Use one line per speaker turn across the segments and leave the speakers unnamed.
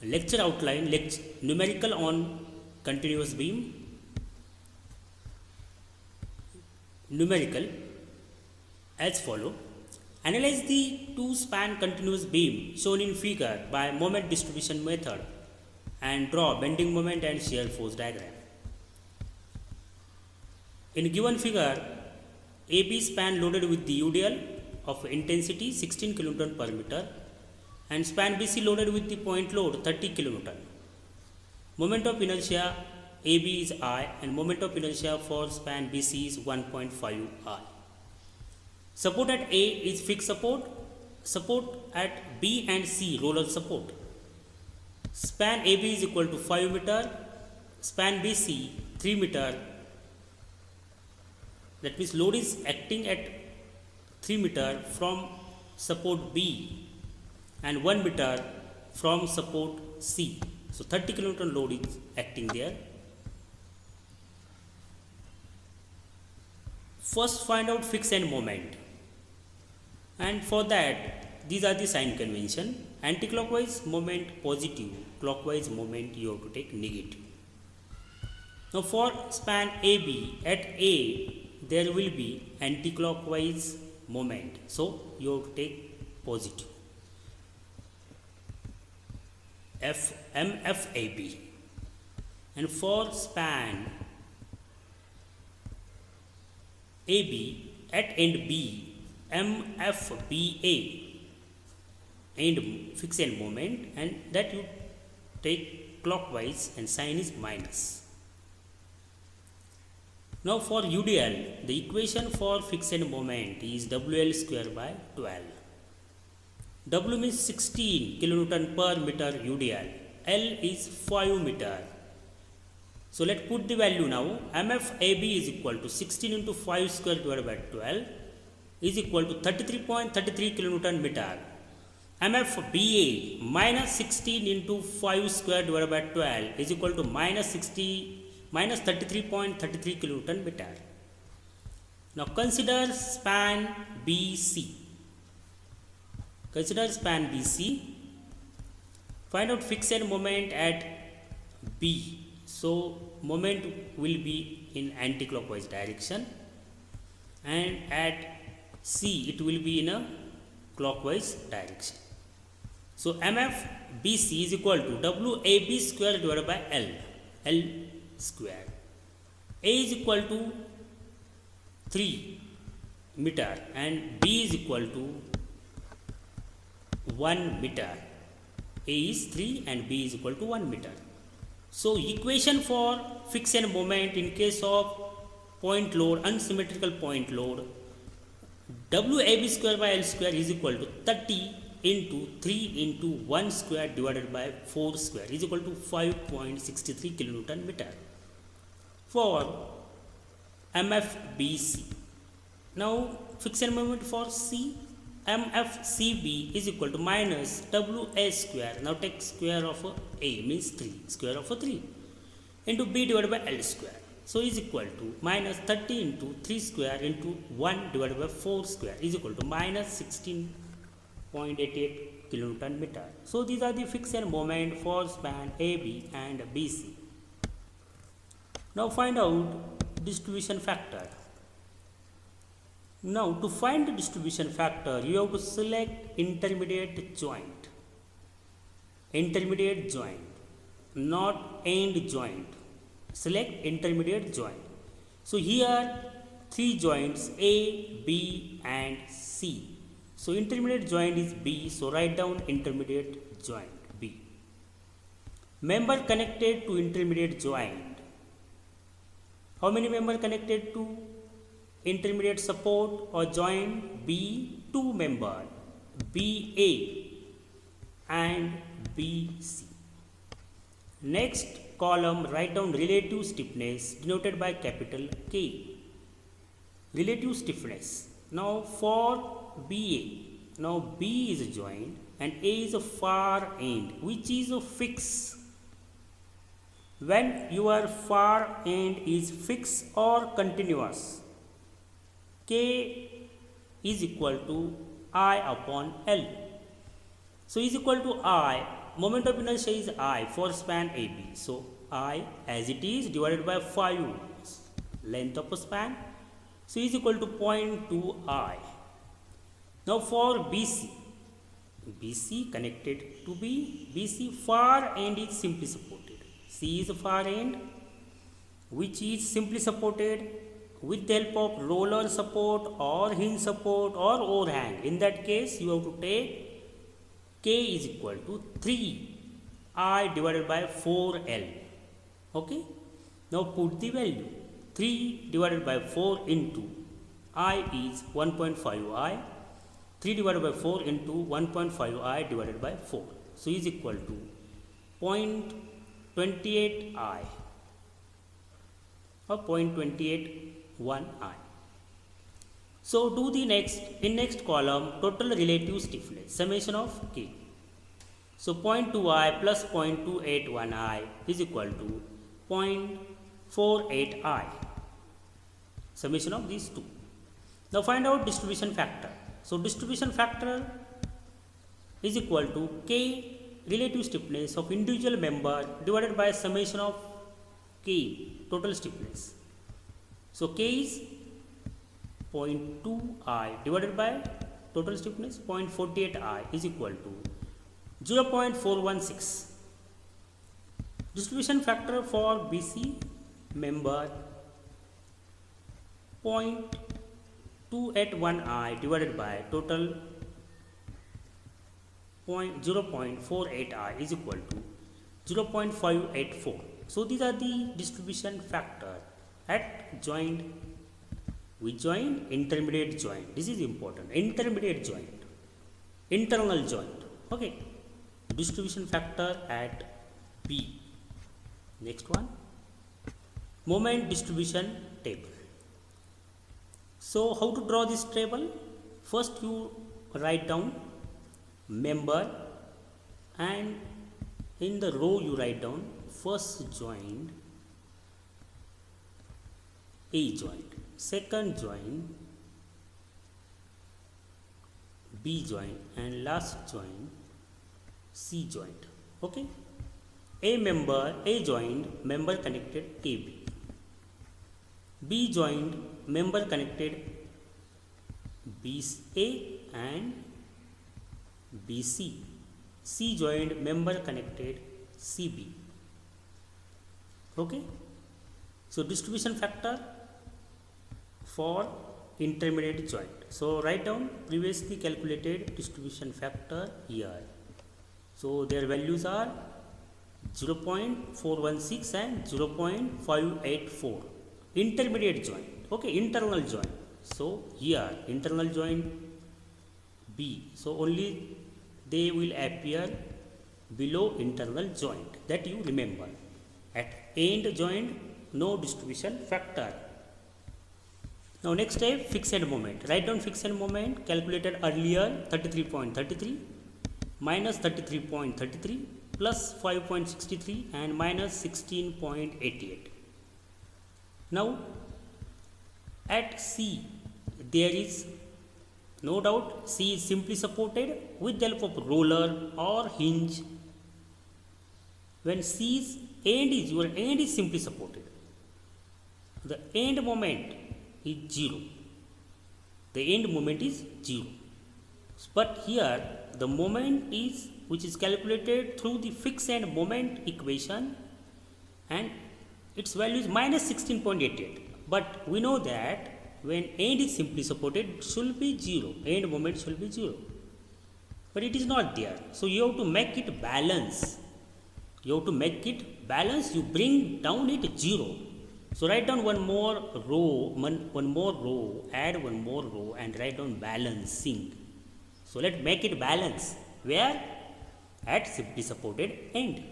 Lecture outline, numerical on continuous beam. Numerical as follow. Analyze the two span continuous beam shown in figure by moment distribution method and draw bending moment and shear force diagram. In given figure, AB span loaded with the UDL of intensity 16 kN per meter and span BC loaded with the point load 30 kN. Moment of inertia AB is I and moment of inertia for span BC is 1.5 I. Support at A is fixed support. Support at B and C roller support. Span AB is equal to 5 meter. Span BC 3 meter. That means load is acting at 3 meter from support B and 1 meter from support C. So 30 kN load is acting there. First find out fixed end moment. And for that, these are the sign convention. Anti-clockwise moment positive, clockwise moment you have to take negative. Now for span AB, at A there will be anti-clockwise moment, so you have to take positive. MFAB. And for span AB at end B, MFBA and fixed end moment, and that you take clockwise and sign is minus. Now for UDL, the equation for fixed end moment is WL square by 12. W means 16 kN per meter UDL. L is 5 meter. So let's put the value now. MFAB is equal to 16 into 5 square divided by 12 is equal to 33.33 kN meter. MFBA minus 16 into 5 square divided by 12 is equal to minus 33.33 kN meter. Now consider span BC. Consider span BC. Find out fixed end moment at B. So moment will be in anti-clockwise direction, and at C it will be in a clockwise direction. So MFBC is equal to WAB square divided by L square. A is equal to 3 meter and B is equal to 1 meter. A is 3 and B is equal to 1 meter. So equation for fixed end moment in case of point load, unsymmetrical point load, WAB square by L square is equal to 30 into 3 into 1 square divided by 4 square is equal to 5.63 kN meter for MFBC. Now fixed end moment for C, MFCB is equal to minus WA square. Now take square of A means 3, square of 3 into B divided by L square. So is equal to minus 30 into 3 square into 1 divided by 4 square is equal to minus 16.88 kN meter. So these are the fixed end moment for span AB and BC. Now find out distribution factor. Now to find the distribution factor, you have to select intermediate joint. Intermediate joint, not end joint. Select intermediate joint. So here 3 joints A, B and C. So intermediate joint is B. So write down intermediate joint B. Member connected to intermediate joint. How many member connected to intermediate support or joint? B, 2 member, BA and BC. Next column, write down relative stiffness denoted by capital K. Relative stiffness. Now for BA, now B is a joint and A is a far end, which is a fix. When your far end is fixed or continuous, K is equal to I upon L. So is equal to I moment of inertia is I for span AB. So I as it is divided by 5 length of a span, so is equal to 0.2 I. Now for BC, BC connected to B, BC far end is simply supported. C is far end which is simply supported with the help of roller support or hinge support or overhang. In that case you have to take K is equal to 3I divided by 4L. Okay. Now put the value. 3 divided by 4 into I is 1.5I. 3 divided by 4 into 1.5I divided by 4. So is equal to 0.28I or 0.281I. So do the next column total relative stiffness, summation of K. So 0.2I plus 0.281I is equal to 0.48I, summation of these two. Now find out distribution factor. So distribution factor is equal to K relative stiffness of individual member divided by summation of K total stiffness. So K is 0.2I divided by total stiffness 0.48I is equal to 0.416. Distribution factor for BC member 0.281I divided by total 0.48I is equal to 0.584. So these are the distribution factor at joint. We join intermediate joint. This is important. Intermediate joint, internal joint. Okay. Distribution factor at B. Next one, moment distribution table. So how to draw this table? First you write down member and in the row you write down first joint A joint, second joint B joint and last joint C joint. Okay. A joint member connected AB. B joint member connected BA and BC. C joint member connected CB. Okay. So distribution factor for intermediate joint. So write down previously calculated distribution factor here. So their values are 0.416 and 0.584. Intermediate joint. Okay, internal joint. So here internal joint B. So only they will appear below internal joint. That you remember. At end joint no distribution factor. Now next step, fixed moment. Write down fixed moment calculated earlier 33.33 minus 33.33 plus 5.63 and minus 16.88. Now at C there is no doubt C is simply supported with the help of roller or hinge. When C's end is, your end is simply supported, the end moment is 0. The end moment is 0. But here the moment is which is calculated through the fixed end moment equation and its value is minus 16.88. But we know that when end is simply supported it should be 0. End moment should be 0. But it is not there. So you have to make it balance. You have to make it balance. You bring down it 0. So write down one more row, add one more row and write down balancing. So let's make it balance. Where? At simply supported end.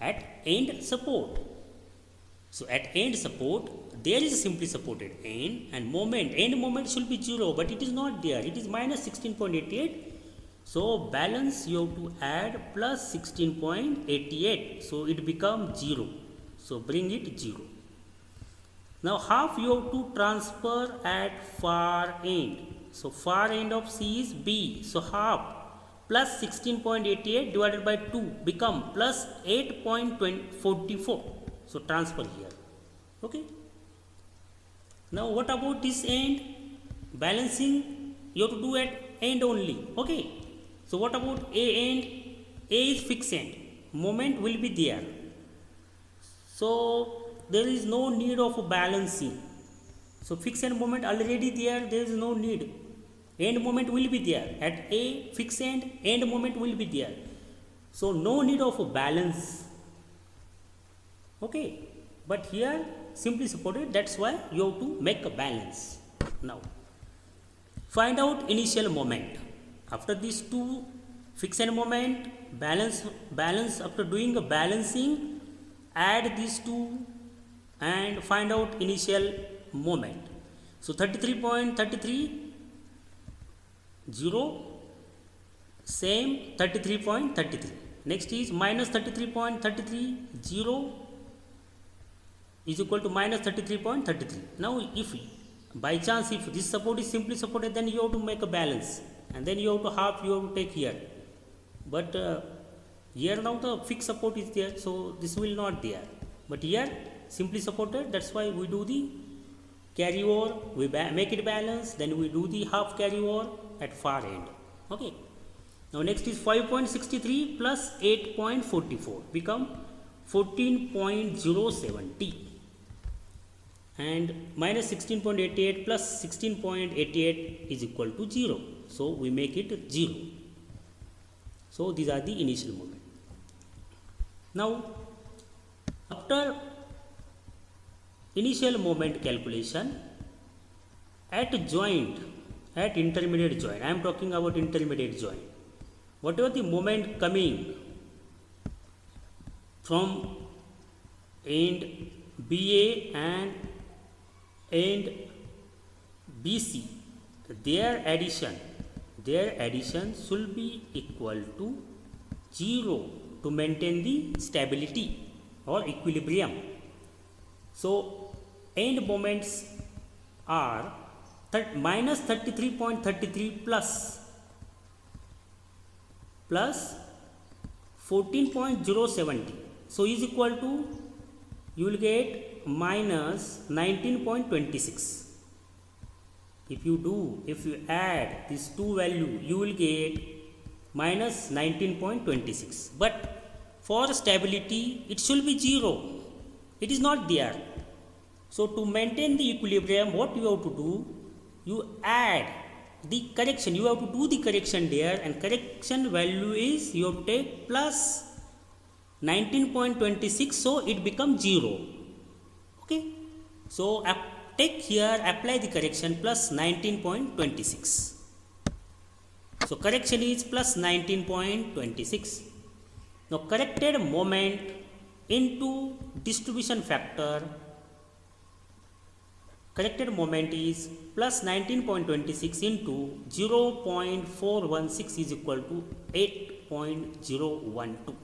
At end support. So at end support there is a simply supported end and end moment should be 0 but it is not there. It is minus 16.88. So balance you have to add plus 16.88. So it becomes 0. So bring it 0. Now half you have to transfer at far end. So far end of C is B. So half plus 16.88 divided by 2 become plus 8.44. So transfer here. Okay. Now what about this end? Balancing you have to do at end only. Okay. So what about A end? A is fixed end. Moment will be there. So there is no need of balancing. So fixed end moment already there. There is no need. End moment will be there. At A fixed end moment will be there. So no need of balance. Okay. But here simply supported. That's why you have to make a balance. Now find out initial moment. After these two, fixed end moment, balance after doing a balancing, add these two and find out initial moment. So 33.33 0, same 33.33. Next is minus 33.33 0 is equal to minus 33.33. Now if by chance if this support is simply supported, then you have to make a balance and then you have to half you have to take here. But here now the fixed support is there, so this will not there. But here simply supported, that's why we do the carry over, we make it balance, then we do the half carry over at far end. Okay. Now next is 5.63 plus 8.44 become 14.07 T. And minus 16.88 plus 16.88 is equal to 0. So we make it 0. So these are the initial moment. Now after initial moment calculation, at joint, at intermediate joint, I am talking about intermediate joint, whatever the moment coming from end BA and end BC, their addition should be equal to 0 to maintain the stability or equilibrium. So end moments are minus 33.33 plus 14.070. So is equal to, you will get minus 19.26. If you add these two value, you will get minus 19.26. But for stability, it should be 0. It is not there. So to maintain the equilibrium, what you have to do? You add the correction. You have to do the correction there, and correction value is you have to take plus 19.26. So it becomes 0. Okay. So take here, apply the correction plus 19.26. So correction is plus 19.26. Now corrected moment into distribution factor, corrected moment is plus 19.26 into 0.416 is equal to 8.012.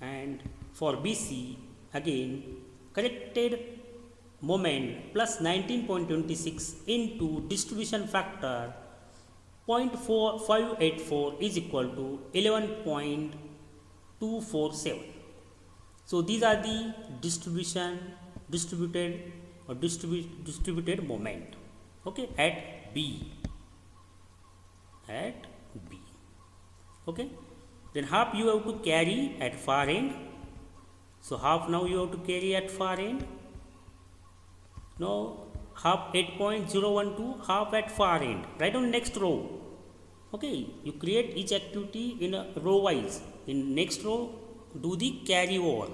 And for BC again, corrected moment plus 19.26 into distribution factor 0.4584 is equal to 11.247. So these are the distributed moment, okay, at B. Okay, then half you have to carry at far end. So half now you have to carry at far end. Now half 8.012, half at far end, right on next row. Okay, you create each activity in a row wise. In next row, do the carry over.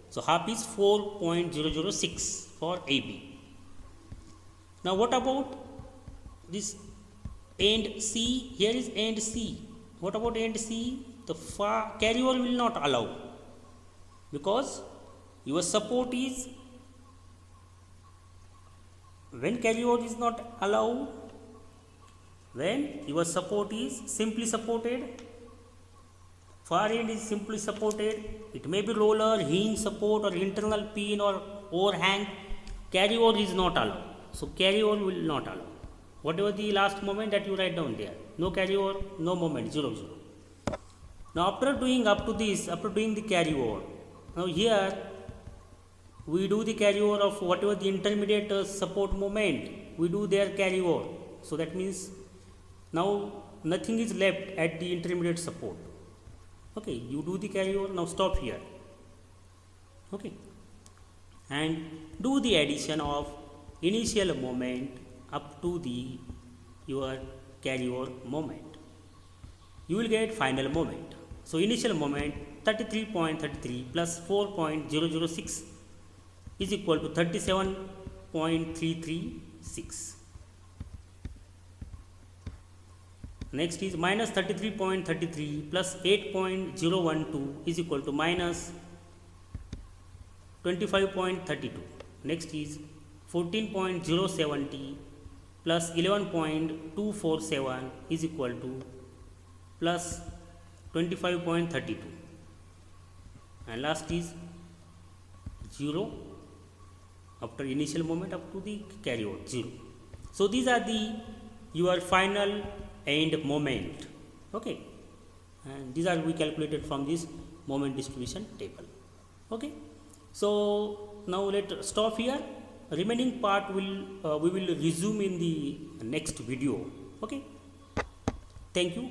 So half is 4.006 for AB. Now what about this end C? Here is end C. What about end C? The far carry over will not allow, because your support is, when carry over is not allowed, when your support is simply supported, far end is simply supported, it may be roller, hinge support or internal pin or overhang, carry over is not allowed. So carry over will not allow. whatever the last moment that you write down there. No carry over, no moment, 0 0. Now after doing up to this, after doing the carry over, now here we do the carry over of whatever the intermediate support moment, we do their carry over. So that means now nothing is left at the intermediate support. Okay, you do the carry over, now stop here. Okay, and do the addition of initial moment up to the your carry over moment. You will get final moment. So initial moment 33.33 plus 4.006 is equal to 37.336. Next is minus 33.33 plus 8.012 is equal to minus 25.32. Next is 14.070 plus 11.247 is equal to plus 25.32. And last is 0 after initial moment up to the carry over, 0. So these are the your final end moment. Okay, and these are we calculated from this moment distribution table. Okay, so now let stop here. Remaining part will we will resume in the next video. Okay, thank you.